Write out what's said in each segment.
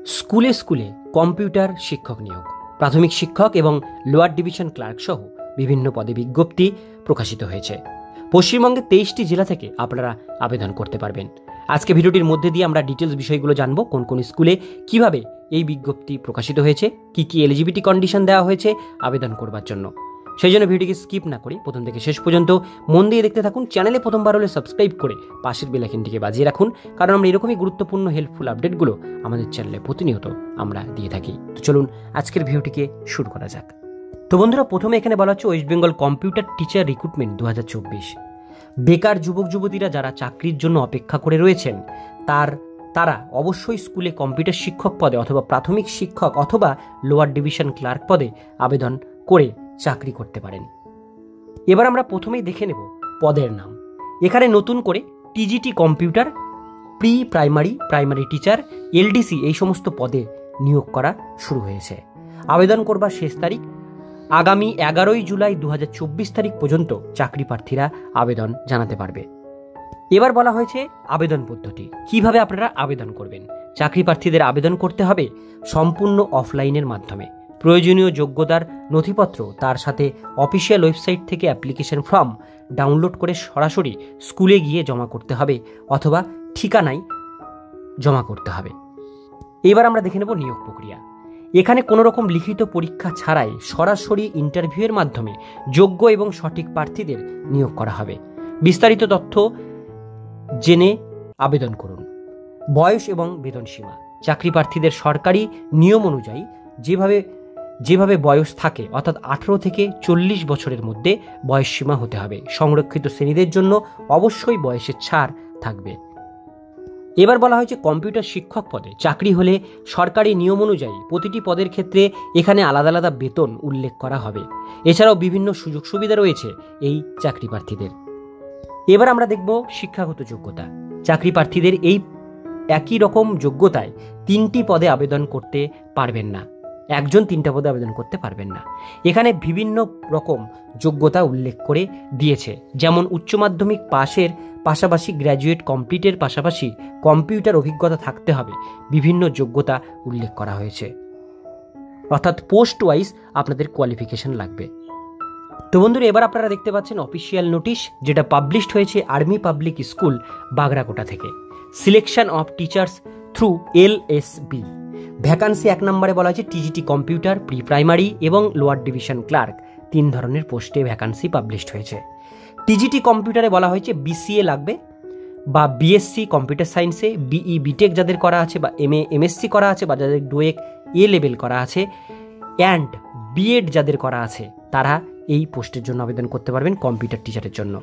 স্কুলে স্কুলে কম্পিউটার শিক্ষক নিয়োগ, প্রাথমিক শিক্ষক এবং লোয়ার ডিভিশন ক্লার্ক সহ বিভিন্ন পদে বিজ্ঞপ্তি প্রকাশিত হয়েছে। পশ্চিমবঙ্গের 23টি জেলা থেকে আপনারা আবেদন করতে পারবেন। আজকে ভিডিওটির মধ্যে দিয়ে আমরা ডিটেলস বিষয়গুলো জানবো, কোন কোন স্কুলে কিভাবে এই বিজ্ঞপ্তি প্রকাশিত হয়েছে, কি কি এলিজিবিলিটি কন্ডিশন দেওয়া হয়েছে আবেদন করবার জন্য। সেই জন্য ভিডিওটিকে স্কিপ না করে প্রথম থেকে শেষ পর্যন্ত মন দিয়ে দেখতে থাকুন। চ্যানেলে প্রথমবার হলে সাবস্ক্রাইব করে পাশের বেল আইকনটিকে বাজিয়ে রাখুন, কারণ আমরা এরকমই গুরুত্বপূর্ণ হেল্পফুল আপডেটগুলো আমাদের চ্যানেলে প্রতিনিয়ত আমরা দিয়ে থাকি। তো চলুন আজকের ভিডিওটিকে শুরু করা যাক। তো বন্ধুরা, প্রথমে এখানে বলা হচ্ছে West Bengal computer teacher recruitment 2024। বেকার যুবক যুবতীরা যারা চাকরির জন্য অপেক্ষা করে রয়েছেন তারা অবশ্যই স্কুলে কম্পিউটার শিক্ষক পদে অথবা প্রাথমিক শিক্ষক অথবা লোয়ার ডিভিশন ক্লার্ক পদে আবেদন করে চাকরি করতে পারেন। এবার আমরা প্রথমেই দেখে নেব পদের নাম। এখানে নতুন করে TGT computer, pre primary teacher, LDC এই সমস্ত পদে নিয়োগ করা শুরু হয়েছে। আবেদন করবার শেষ তারিখ আগামী 11 জুলাই 2024 তারিখ পর্যন্ত চাকরি প্রার্থীরা আবেদন জানাতে পারবে। এবার বলা হয়েছে আবেদন পদ্ধতি, কিভাবে আপনারা আবেদন করবেন। চাকরি প্রার্থীদের আবেদন করতে হবে সম্পূর্ণ অফলাইনের মাধ্যমে। প্রয়োজনীয় যোগ্যতার নথিপত্র, তার সাথে অফিসিয়াল ওয়েবসাইট থেকে অ্যাপ্লিকেশন ফর্ম ডাউনলোড করে সরাসরি স্কুলে গিয়ে জমা করতে হবে অথবা ঠিকানায় জমা করতে হবে। এবার আমরা দেখে নেব নিয়োগ প্রক্রিয়া। এখানে কোনো রকম লিখিত পরীক্ষা ছাড়াই সরাসরি ইন্টারভিউয়ের মাধ্যমে যোগ্য এবং সঠিক প্রার্থীদের নিয়োগ করা হবে। বিস্তারিত তথ্য জেনে আবেদন করুন। বয়স এবং বেতনসীমা। চাকরি প্রার্থীদের সরকারি নিয়ম অনুযায়ী যেভাবে বয়স থাকে, অর্থাৎ 18 থেকে 40 বছরের মধ্যে বয়সসীমা হতে হবে। সংরক্ষিত শ্রেণীদের জন্য অবশ্যই বয়সের ছাড় থাকবে। এবার বলা হয়েছে কম্পিউটার শিক্ষক পদে চাকরি হলে সরকারি নিয়ম অনুযায়ী প্রতিটি পদের ক্ষেত্রে এখানে আলাদা আলাদা বেতন উল্লেখ করা হবে। এছাড়াও বিভিন্ন সুযোগ সুবিধা রয়েছে এই চাকরি প্রার্থীদের। এবার আমরা দেখব শিক্ষাগত যোগ্যতা। চাকরি প্রার্থীদের এই একই রকম যোগ্যতায় 3টি পদে আবেদন করতে পারবেন না। একজন 3টা পদে আবেদন করতে পারবেন না। এখানে বিভিন্ন রকম যোগ্যতা উল্লেখ করে দিয়েছে, যেমন উচ্চ মাধ্যমিক পাশের পাশাপাশি গ্র্যাজুয়েট কমপ্লিটের পাশাপাশি কম্পিউটার অভিজ্ঞতা থাকতে হবে। বিভিন্ন যোগ্যতা উল্লেখ করা হয়েছে, অর্থাৎ পোস্ট ওয়াইজ আপনাদের কোয়ালিফিকেশন লাগবে। তো বন্ধুরা, এবার আপনারা দেখতে পাচ্ছেন অফিসিয়াল নোটিশ, যেটা পাবলিশড হয়েছে আর্মি পাবলিক স্কুল বাগরাকোটা থেকে। Selection of teachers through LSB. Vacancy 1 নম্বরে বলা হয়েছে টিজিটি কম্পিউটার, প্রি প্রাইমারি এবং লোয়ার ডিভিশন ক্লার্ক, 3 ধরনের পোস্টে ভ্যাকান্সি পাবলিশড হয়েছে। টিজিটি কম্পিউটারে বলা হয়েছে বিসিএ লাগবে বা বিএসসি কম্পিউটার সায়েন্সে, বিই বিটেক যাদের করা আছে বা এমএ এমএসসি করা আছে বা যাদের ডোয়েক এ লেভেল করা আছে অ্যান্ড বিএড যাদের করা আছে তারা এই পোস্টের জন্য আবেদন করতে পারবেন কম্পিউটার টিচারের জন্য।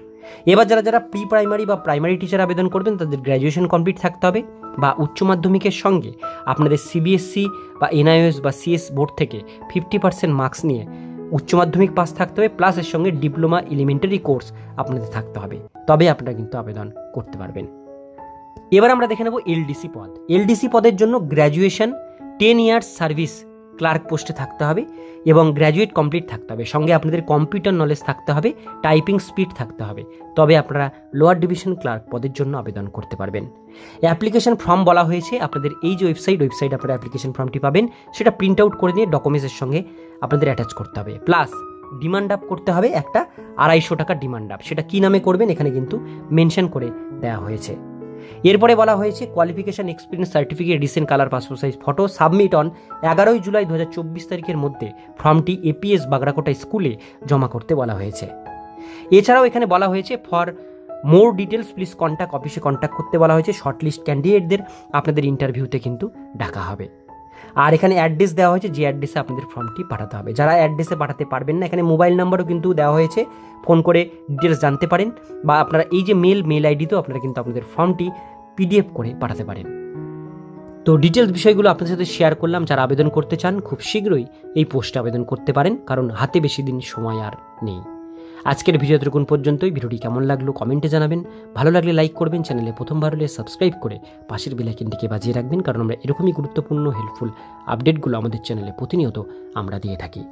এবার যারা প্রি প্রাইমারি বা প্রাইমারি টিচার আবেদন করবেন তাদের গ্র্যাজুয়েশন কমপ্লিট থাকতে হবে বা উচ্চ মাধ্যমিকের সঙ্গে আপনাদের সিবিএসসি বা এনআইওএস বা সিএস বোর্ড থেকে 50% মার্কস নিয়ে উচ্চ মাধ্যমিক পাস থাকতে হবে, প্লাস এর সঙ্গে ডিপ্লোমা এলিমেন্টারি কোর্স আপনাদের থাকতে হবে, তবে আপনারা কিন্তু আবেদন করতে পারবেন। এবার আমরা দেখে নেব এলডিসি পদ। এলডিসি পদের জন্য গ্র্যাজুয়েশন 10 ইয়ার্স সার্ভিস ক্লার্ক পোস্টে থাকতে হবে এবং গ্র্যাজুয়েট কমপ্লিট থাকতে হবে। সঙ্গে আপনাদের কম্পিউটার নলেজ থাকতে হবে, টাইপিং স্পিড থাকতে হবে, তবে আপনারা লোয়ার ডিভিশন ক্লার্ক পদের জন্য আবেদন করতে পারবেন। অ্যাপ্লিকেশন ফর্ম বলা হয়েছে আপনাদের এই যে ওয়েবসাইট আপনারা অ্যাপ্লিকেশন ফর্মটি পাবেন, সেটা প্রিন্ট আউট করে নিয়ে ডকুমেন্টসের সঙ্গে আপনাদের অ্যাটাচ করতে হবে। প্লাস ডিমান্ড আপ করতে হবে একটা 250 টাকা ডিমান্ড আপ। সেটা কি নামে করবেন এখানে কিন্তু মেনশন করে দেওয়া হয়েছে। এরপরে বলা হয়েছে qualification experience certificate, recent colour passport size photo submit on 11 July 2024 তারিখের মধ্যে ফর্মটি এপিএস বাগরাকোটা স্কুলে জমা করতে বলা হয়েছে। এছাড়াও এখানে বলা হয়েছে for more details please contact, অফিসে কন্ট্যাক্ট করতে বলা হয়েছে। শর্টলিস্ট ক্যান্ডিডেটদের আপনাদের ইন্টারভিউতে কিন্তু ডাকা হবে। আর এখানে অ্যাড্রেস দেওয়া হয়েছে, যে অ্যাড্রেসে আপনাদের ফর্মটি পাঠাতে হবে। যারা অ্যাড্রেসে পাঠাতে পারবেন না, এখানে মোবাইল নাম্বারও কিন্তু দেওয়া হয়েছে, ফোন করে ডিটেলস জানতে পারেন বা আপনারা এই যে মেল আইডিতেও আপনারা কিন্তু আপনাদের ফর্মটি পিডিএফ করে পাঠাতে পারেন। তো ডিটেলস বিষয়গুলো আপনাদের সাথে শেয়ার করলাম। যারা আবেদন করতে চান খুব শীঘ্রই এই পোস্টে আবেদন করতে পারেন, কারণ হাতে বেশি দিন সময় আর নেই। আজকের ভিডিও এতটুকুন পর্যন্তই। ভিডিওটি কেমন লাগলো কমেন্টে জানাবেন, ভালো লাগলে লাইক করবেন, চ্যানেলে প্রথমবার হলে সাবস্ক্রাইব করে পাশের বেল আইকনটিকে বাজিয়ে রাখবেন, কারণ আমরা এরকমই গুরুত্বপূর্ণ হেল্পফুল আপডেটগুলো আমাদের চ্যানেলে প্রতিনিয়ত আমরা দিয়ে থাকি।